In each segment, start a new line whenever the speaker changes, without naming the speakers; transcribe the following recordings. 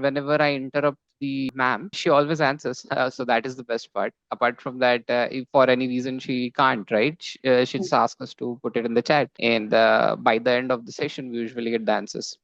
Whenever I interrupt the ma'am, she always answers. So that is the best part. Apart from that, if for any reason she can't, right, she'll just ask us to put it in the chat. And by the end of the session, we usually get the answers.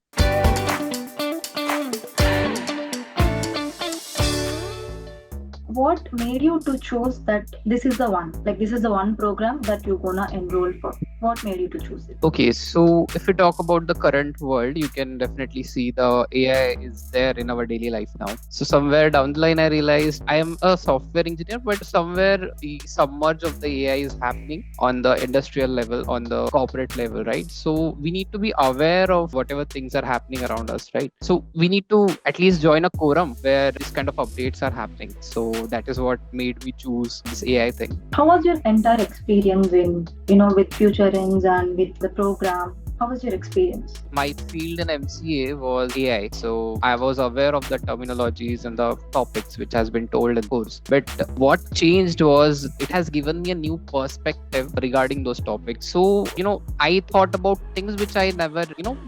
What made you to choose that this is the one, like this is the one program that you're gonna enroll for? What made you to choose it?
Okay, so if we talk about the current world, you can definitely see the AI is there in our daily life now. So somewhere down the line, I realized I am a software engineer, but somewhere the submerge of the AI is happening on the industrial level, on the corporate level, right? So we need to be aware of whatever things are happening around us, right? So we need to at least join a quorum where this kind of updates are happening. So that is what made me choose this AI thing.
How was your entire experience in, with future ends and with the program? How was your experience?
My field in MCA was AI, so I was aware of the terminologies and the topics which has been told in the course. But what changed was it has given me a new perspective regarding those topics. So I thought about things which I never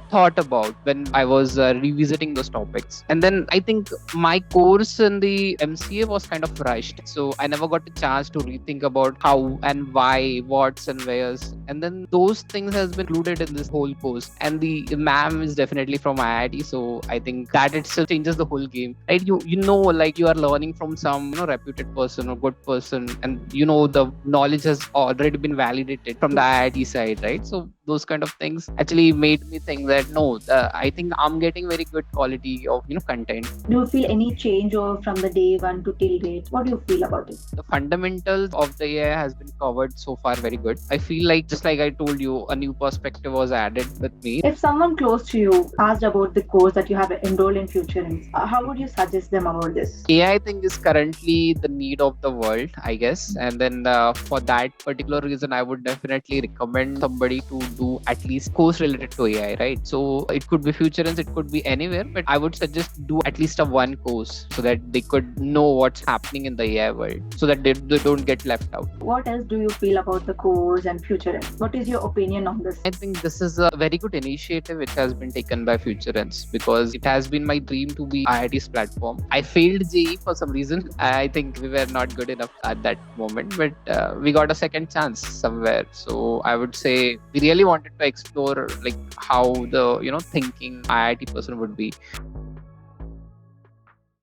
thought about when I was revisiting those topics. And then I think my course in the MCA was kind of rushed, so I never got a chance to rethink about how and why, what's and where's. And then those things has been included in this whole course. And the ma'am is definitely from IIT, so I think that itself changes the whole game, right? Like you are learning from some reputed person or good person, and the knowledge has already been validated from the IIT side, right? So those kind of things actually made me think that no, I think I'm getting very good quality of content.
Do you feel any change or from the day one to till date? What do you feel about it?
The fundamentals of the AI has been covered so far very good. I feel like, just like I told you, a new perspective was added with me.
If someone close to you asked about the course that you have enrolled in Future Ends, how would you suggest them about this?
AI thing is currently the need of the world, I guess. And then for that particular reason, I would definitely recommend somebody to do at least course related to AI, right? So it could be Future Ends, it could be anywhere, but I would suggest do at least a one course so that they could know what's happening in the AI world, so that they don't get left out.
What else do you feel about the course and Future Ends? What is your opinion on this?
I think this is a very good initiative which has been taken by Future Ends, because it has been my dream to be IIT's platform. I failed JEE for some reason. I think we were not good enough at that moment, but we got a second chance somewhere. So I would say we really wanted to explore like how the thinking IIT person would be.